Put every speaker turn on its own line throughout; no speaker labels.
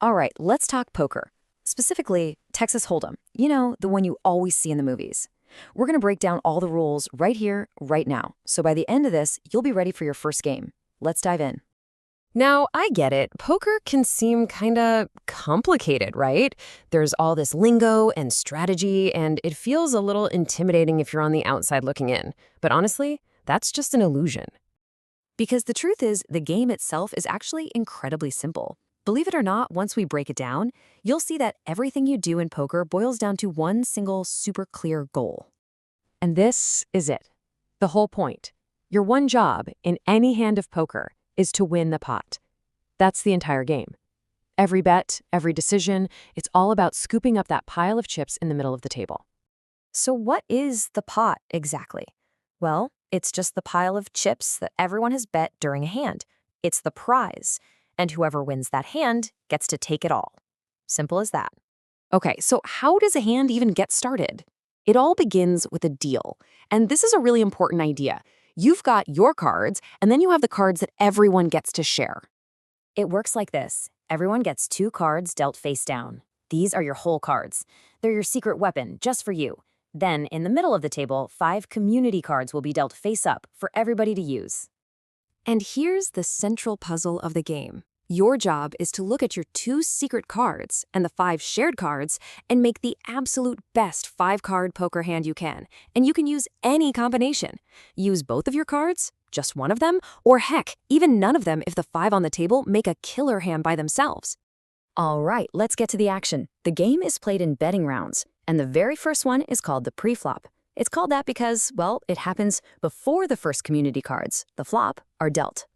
All right, let's talk poker. Specifically, Texas Hold'em. You know, the one you always see in the movies. We're going to break down all the rules right here, right now. So by the end of this, you'll be ready for your first game. Let's dive in.
Now, I get it. Poker can seem kinda complicated, right? There's all this lingo and strategy, and it feels a little intimidating if you're on the outside looking in. But honestly, that's just an illusion.
Because the truth is, the game itself is actually incredibly simple. Believe it or not, once we break it down, you'll see that everything you do in poker boils down to one single super clear goal.
And this is it. The whole point. Your one job in any hand of poker is to win the pot. That's the entire game. Every bet, every decision, it's all about scooping up that pile of chips in the middle of the table.
So what is the pot exactly? Well, it's just the pile of chips that everyone has bet during a hand. It's the prize, and whoever wins that hand gets to take it all. Simple as that.
Okay, so how does a hand even get started? It all begins with a deal. And this is a really important idea. You've got your cards, and then you have the cards that everyone gets to share.
It works like this. Everyone gets 2 cards dealt face down. These are your whole cards. They're your secret weapon, just for you. Then, in the middle of the table, 5 community cards will be dealt face up for everybody to use.
And here's the central puzzle of the game. Your job is to look at your 2 secret cards and the 5 shared cards and make the absolute best 5-card poker hand you can. And you can use any combination. Use both of your cards, just one of them, or heck, even none of them if the 5 on the table make a killer hand by themselves.
All right, let's get to the action. The game is played in betting rounds, and the very first one is called the pre-flop. It's called that because, well, it happens before the first community cards, the flop, are dealt.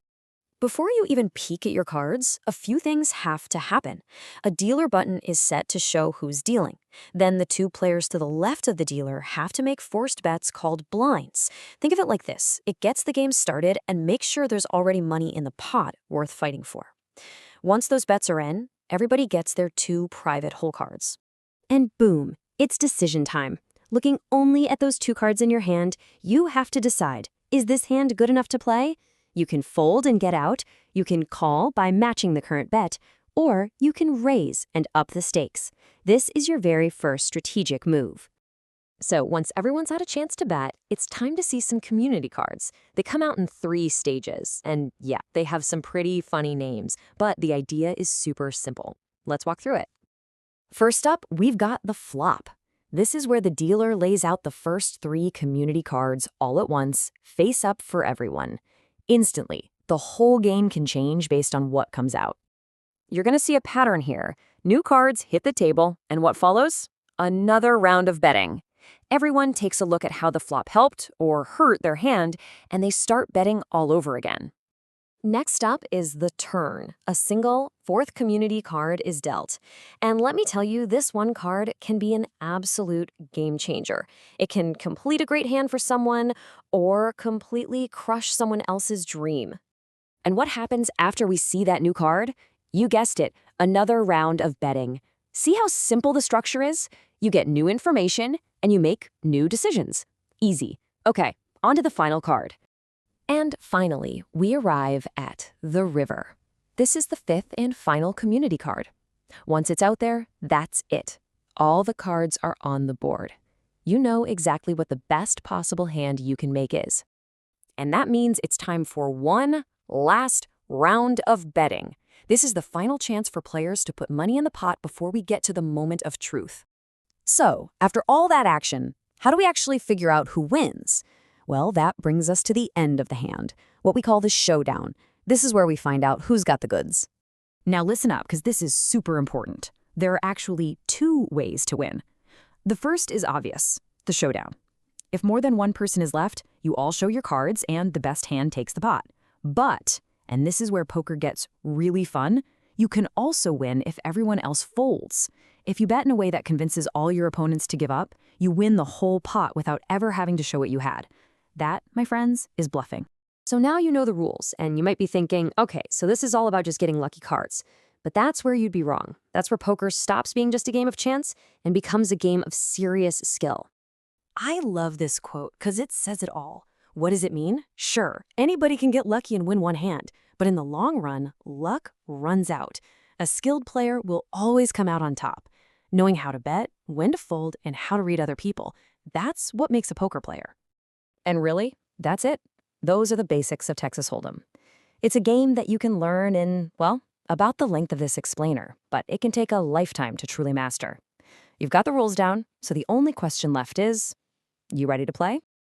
Before you even peek at your cards, a few things have to happen. A dealer button is set to show who's dealing. Then the 2 players to the left of the dealer have to make forced bets called blinds. Think of it like this. It gets the game started and makes sure there's already money in the pot worth fighting for. Once those bets are in, everybody gets their 2 private hole cards.
And boom, it's decision time. Looking only at those 2 cards in your hand, you have to decide, is this hand good enough to play? You can fold and get out, you can call by matching the current bet, or you can raise and up the stakes. This is your very first strategic move. So once everyone's had a chance to bet, it's time to see some community cards. They come out in 3 stages, and yeah, they have some pretty funny names, but the idea is super simple. Let's walk through it. First up, we've got the flop. This is where the dealer lays out the first 3 community cards all at once, face up for everyone. Instantly, the whole game can change based on what comes out. You're going to see a pattern here. New cards hit the table, and what follows? Another round of betting. Everyone takes a look at how the flop helped or hurt their hand, and they start betting all over again. Next up is the turn. A single 4th community card is dealt. And let me tell you, this one card can be an absolute game changer. It can complete a great hand for someone or completely crush someone else's dream. And what happens after we see that new card? You guessed it, another round of betting. See how simple the structure is? You get new information and you make new decisions. Easy. Okay, on to the final card. And finally, we arrive at the river. This is the 5th and final community card. Once it's out there, that's it. All the cards are on the board. You know exactly what the best possible hand you can make is. And that means it's time for one last round of betting. This is the final chance for players to put money in the pot before we get to the moment of truth. So, after all that action, how do we actually figure out who wins? Well, that brings us to the end of the hand, what we call the showdown. This is where we find out who's got the goods. Now listen up, because this is super important. There are actually 2 ways to win. The first is obvious, the showdown. If more than one person is left, you all show your cards and the best hand takes the pot. But, and this is where poker gets really fun, you can also win if everyone else folds. If you bet in a way that convinces all your opponents to give up, you win the whole pot without ever having to show what you had. That, my friends, is bluffing. So now you know the rules, and you might be thinking, okay, so this is all about just getting lucky cards. But that's where you'd be wrong. That's where poker stops being just a game of chance and becomes a game of serious skill. I love this quote because it says it all. What does it mean? Sure, anybody can get lucky and win one hand, but in the long run, luck runs out. A skilled player will always come out on top. Knowing how to bet, when to fold, and how to read other people, that's what makes a poker player.
And really, that's it. Those are the basics of Texas Hold'em. It's a game that you can learn in, well, about the length of this explainer, but it can take a lifetime to truly master. You've got the rules down, so the only question left is, you ready to play?